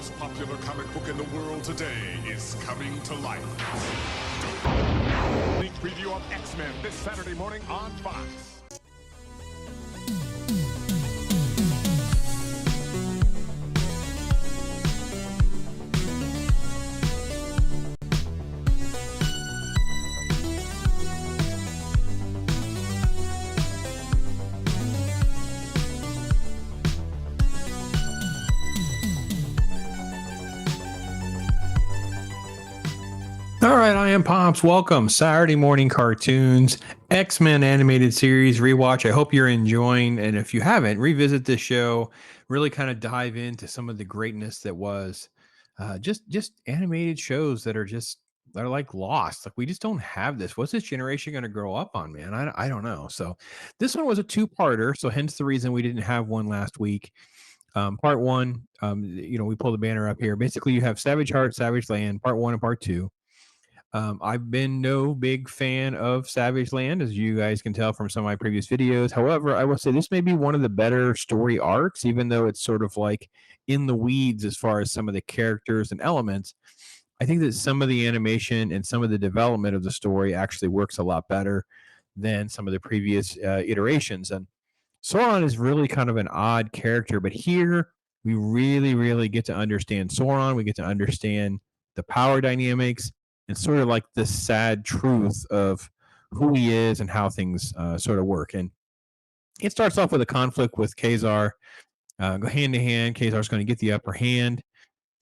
most popular comic book in the world today is coming to life. Sneak preview of X-Men this Saturday morning on Fox. All right, I am Pops. Welcome. Saturday morning cartoons, X-Men animated series rewatch. I hope you're enjoying. And if you haven't, revisit this show, really kind of dive into some of the greatness that was just animated shows that are like lost. Like we just don't have this. What's this generation going to grow up on, man? I don't know. So this one was a two-parter. So hence the reason we didn't have one last week. Part one, we pull the banner up here. Basically, you have Savage Heart, Savage Land, part one and part two. I've been no big fan of Savage Land, as you guys can tell from some of my previous videos. However, I will say this may be one of the better story arcs, even though it's sort of like in the weeds as far as some of the characters and elements. I think that some of the animation and some of the development of the story actually works a lot better than some of the previous iterations. And Sauron is really kind of an odd character, but here we really, really get to understand Sauron. We get to understand the power dynamics and sort of like the sad truth of who he is and how things sort of work. And it starts off with a conflict with Khazar. Go hand to hand. Khazar's going to get the upper hand.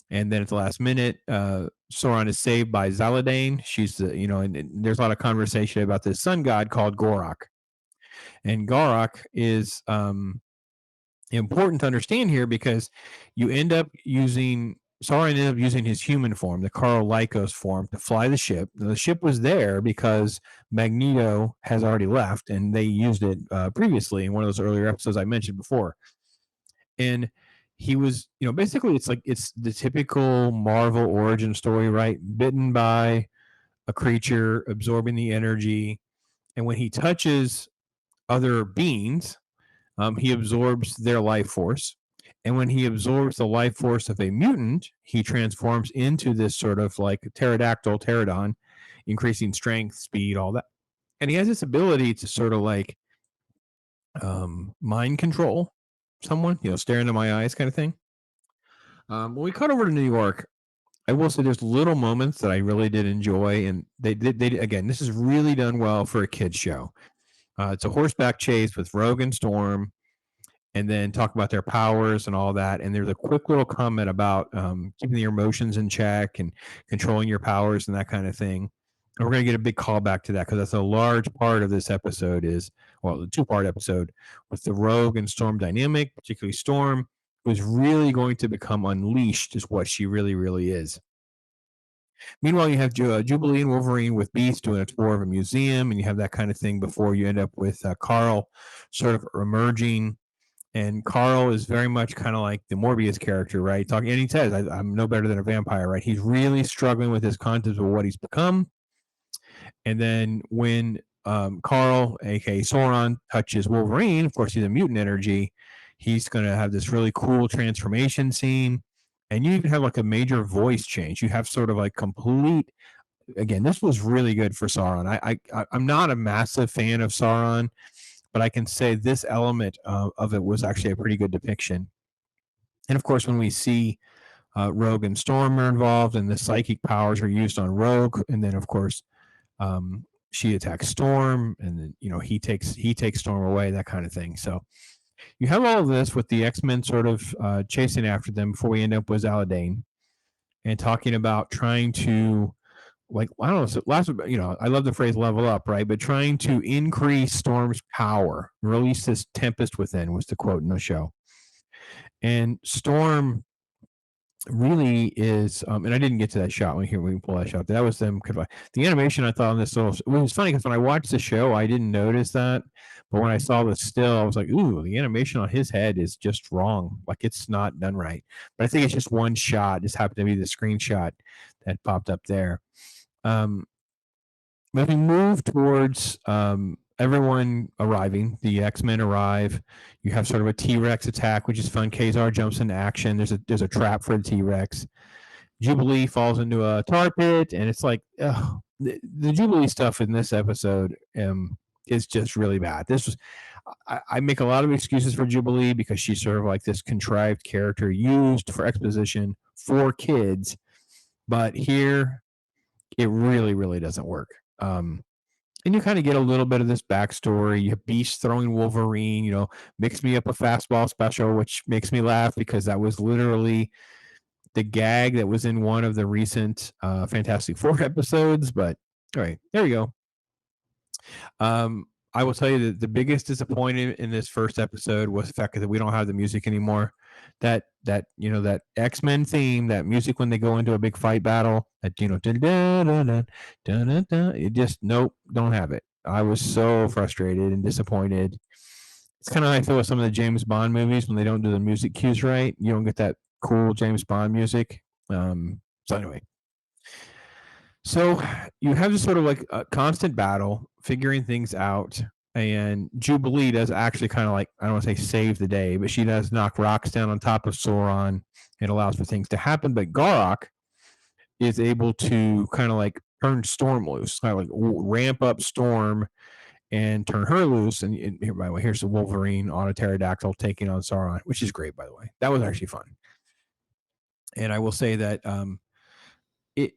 And then at the last minute, Sauron is saved by Zaladane. She's and there's a lot of conversation about this sun god called Gorok. And Gorok is important to understand here because you end up using Sauron ended up using his human form, the Karl Lycos form, to fly the ship. The ship was there because Magneto has already left, and they used it previously in one of those earlier episodes I mentioned before. And he was, basically it's the typical Marvel origin story, right? Bitten by a creature, absorbing the energy, and when he touches other beings, he absorbs their life force. And when he absorbs the life force of a mutant, he transforms into this sort of like pterodon, increasing strength, speed, all that. And he has this ability to sort of like mind control someone, stare into my eyes kind of thing. When we cut over to New York, I will say there's little moments that I really did enjoy. And they again, this is really done well for a kid's show. It's a horseback chase with Rogue and Storm, and then talk about their powers and all that. And there's a quick little comment about keeping your emotions in check and controlling your powers and that kind of thing. And we're going to get a big callback to that because that's a large part of this episode the two-part episode with the Rogue and Storm dynamic, particularly Storm, who's really going to become unleashed is what she really, really is. Meanwhile, you have Jubilee and Wolverine with Beast doing a tour of a museum, and you have that kind of thing before you end up with Karl sort of emerging. And Karl is very much kind of like the Morbius character, right? And he says, I'm no better than a vampire, right? He's really struggling with his concept of what he's become. And then when Karl, aka Sauron, touches Wolverine, of course, he's a mutant energy. He's going to have this really cool transformation scene. And you even have like a major voice change. You have sort of like complete. Again, this was really good for Sauron. I'm not a massive fan of Sauron, but I can say this element of it was actually a pretty good depiction. And of course, when we see Rogue and Storm are involved, and the psychic powers are used on Rogue, and then of course she attacks Storm, and then he takes Storm away, that kind of thing. So you have all of this with the X-Men sort of chasing after them before we end up with Zaladane, and talking about trying to. Like, I don't know, so I love the phrase level up, right? But trying to increase Storm's power, release this tempest within was the quote in the show. And Storm really is, and I didn't get to that shot when we can pull that shot. That was them. The animation I thought on this little, it was funny because when I watched the show, I didn't notice that. But when I saw the still, I was like, ooh, the animation on his head is just wrong. Like it's not done right. But I think it's just one shot. It just happened to be the screenshot that popped up there. But we move towards everyone arriving. The X-Men arrive. You have sort of a T-Rex attack, which is fun. Kazar jumps into action. There's a trap for the T-Rex. Jubilee falls into a tar pit, and it's like the Jubilee stuff in this episode is just really bad. This was I make a lot of excuses for Jubilee because she's sort of like this contrived character used for exposition for kids, but here it really, really doesn't work. And you kind of get a little bit of this backstory. You have Beast throwing Wolverine, mix me up a fastball special, which makes me laugh because that was literally the gag that was in one of the recent Fantastic Four episodes. But all right, there we go. I will tell you that the biggest disappointment in this first episode was the fact that we don't have the music anymore. That X-Men theme, that music when they go into a big fight battle, that it just nope, don't have it. I was so frustrated and disappointed. It's kind of how I feel with some of the James Bond movies when they don't do the music cues right. You don't get that cool James Bond music. So anyway, so you have this sort of like a constant battle, figuring things out. And Jubilee does actually kind of like, I don't want to say save the day, but she does knock rocks down on top of Sauron. It allows for things to happen. But Garrock is able to kind of like turn Storm loose, kind of like ramp up Storm and turn her loose. And here, by the way, here's the Wolverine on a pterodactyl taking on Sauron, which is great, by the way. That was actually fun. And I will say that it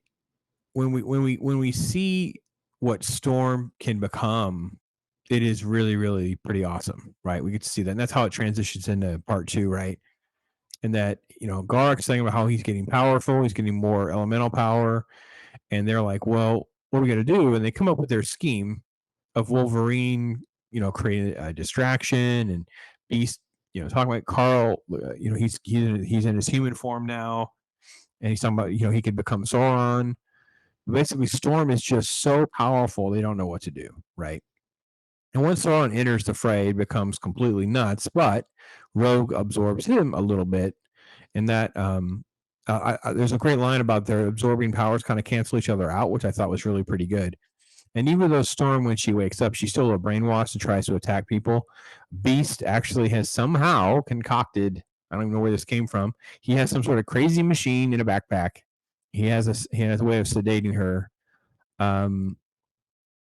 when we see what Storm can become, it is really, really pretty awesome, right? We get to see that. And that's how it transitions into part 2, right? And that, Garak's saying about how he's getting powerful, he's getting more elemental power. And they're like, well, what are we going to do? And they come up with their scheme of Wolverine, creating a distraction, and Beast, talking about Carl, he's in his human form now. And he's talking about, he could become Sauron. Basically, Storm is just so powerful, they don't know what to do, right? And once Sauron enters the fray, it becomes completely nuts, but Rogue absorbs him a little bit. And that there's a great line about their absorbing powers kind of cancel each other out, which I thought was really pretty good. And even though Storm, when she wakes up, she's still a brainwashed and tries to attack people, Beast actually has somehow concocted, I don't even know where this came from, he has some sort of crazy machine in a backpack. He has a way of sedating her.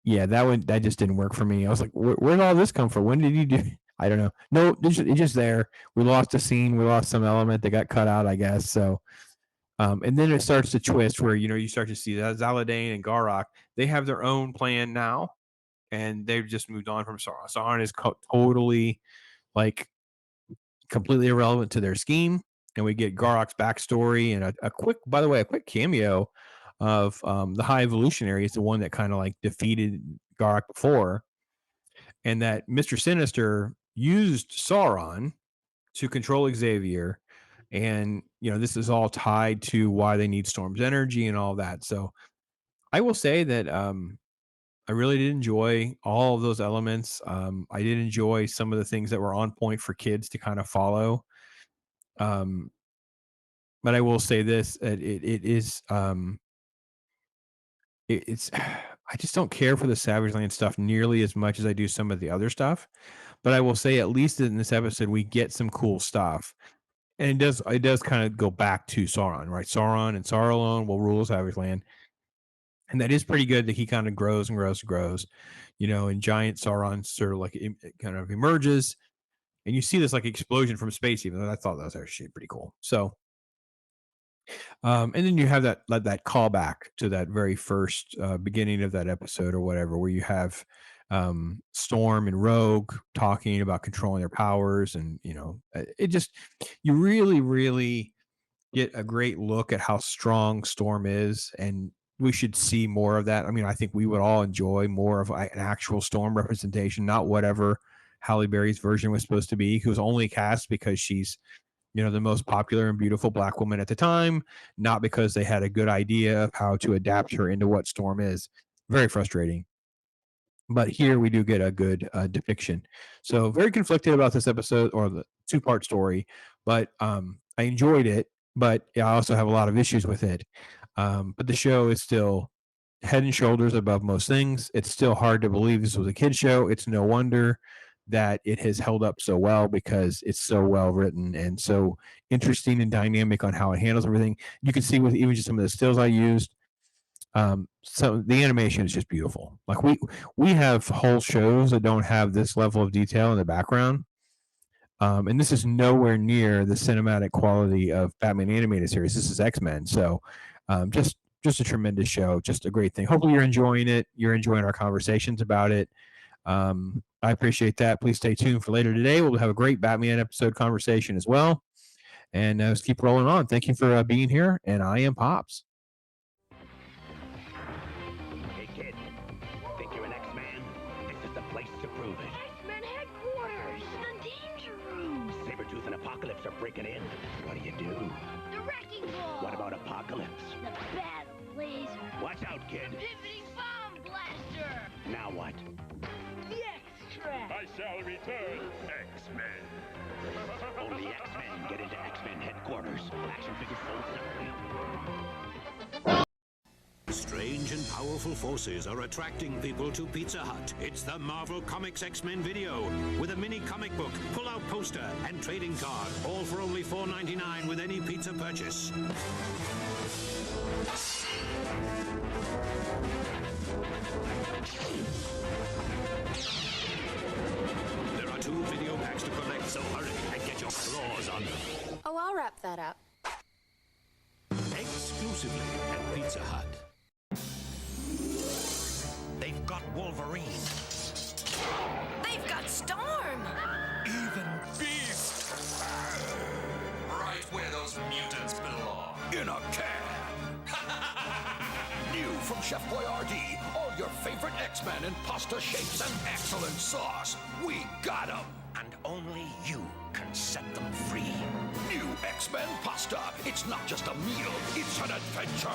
Yeah, that just didn't work for me. I was like, where did all this come from? When did you do? I don't know. No, it's just there. We lost a scene. We lost some element that got cut out, I guess. So, and then it starts to twist where you start to see that Zaladane and Garak, they have their own plan now, and they've just moved on from Sauron. Sauron is totally like completely irrelevant to their scheme, and we get Garak's backstory and a quick cameo of the High Evolutionary is the one that kind of like defeated Garak before, and that Mr. Sinister used Sauron to control Xavier, and this is all tied to why they need Storm's energy and all that. So I will say that I really did enjoy all of those elements. I did enjoy some of the things that were on point for kids to kind of follow. Um, but I will say this: it is it's I just don't care for the Savage Land stuff nearly as much as I do some of the other stuff. But I will say, at least in this episode, we get some cool stuff, and it does kind of go back to Sauron, right? Sauron and Sauron alone will rule Savage Land, and that is pretty good. That he kind of grows and grows and grows, and giant Sauron sort of like it kind of emerges, and you see this like explosion from space. Even though I thought that was actually pretty cool. So and then you have that callback to that very first beginning of that episode or whatever, where you have Storm and Rogue talking about controlling their powers, and it just you really, really get a great look at how strong Storm is, and we should see more of that. I mean, I think we would all enjoy more of an actual Storm representation, not whatever Halle Berry's version was supposed to be, who was only cast because she's the most popular and beautiful Black woman at the time, not because they had a good idea of how to adapt her into what Storm is. Very frustrating. But here we do get a good depiction. So very conflicted about this episode or the two-part story, but I enjoyed it. But I also have a lot of issues with it. But the show is still head and shoulders above most things. It's still hard to believe this was a kid show. It's no wonder that it has held up so well because it's so well written and so interesting and dynamic on how it handles everything. You can see with even just some of the stills I used. So the animation is just beautiful. Like we have whole shows that don't have this level of detail in the background. And this is nowhere near the cinematic quality of Batman animated series. This is X-Men. So just a tremendous show, just a great thing. Hopefully you're enjoying it. You're enjoying our conversations about it. I appreciate that. Please stay tuned for later today. We'll have a great Batman episode conversation as well. And let's keep rolling on. Thank you for being here. And I am Pops. Hey, kid. Think you're an X-Man? This is the place to prove it. X-Men headquarters! The danger room! Sabretooth and Apocalypse are breaking in. What do you do? The wrecking ball! What about Apocalypse? The battle laser! Watch out, kid. Pivoting bomb blaster! Now what? The X-Track! I shall return, X-Men. Only X-Men get into X-Men headquarters. Action figures sold separately. Strange and powerful forces are attracting people to Pizza Hut. It's the Marvel Comics X-Men video with a mini comic book, pull-out poster, and trading card. All for only $4.99 with any pizza purchase. There are 2 video packs to collect, so hurry and get your claws on them. Oh, I'll wrap that up. Exclusively at Pizza Hut. They've got Wolverine. They've got Storm! Even Beast. Right where those mutants belong. In a can. New from Chef Boyardee. All your favorite X-Men in pasta shapes and excellent sauce. We got 'em. And only you can set them free. New X-Men pasta. It's not just a meal, it's an adventure.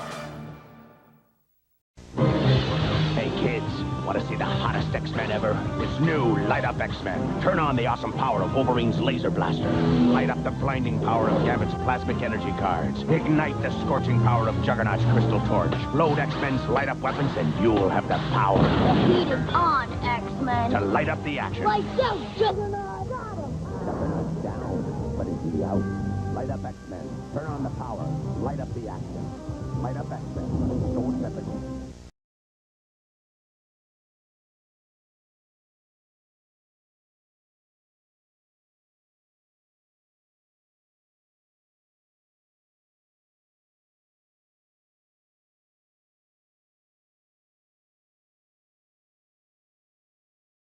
Hey, kids. Want to see the hottest X-Men ever? It's new Light Up X-Men. Turn on the awesome power of Wolverine's laser blaster. Light up the blinding power of Gambit's plasmic energy cards. Ignite the scorching power of Juggernaut's crystal torch. Load X-Men's light up weapons and you'll have the power The heat is on, X-Men! to light up the action. Lights out, Juggernaut! Got him! Juggernaut's down, but is he out? Light up X-Men. Turn on the power. Light up the action. Light up X-Men.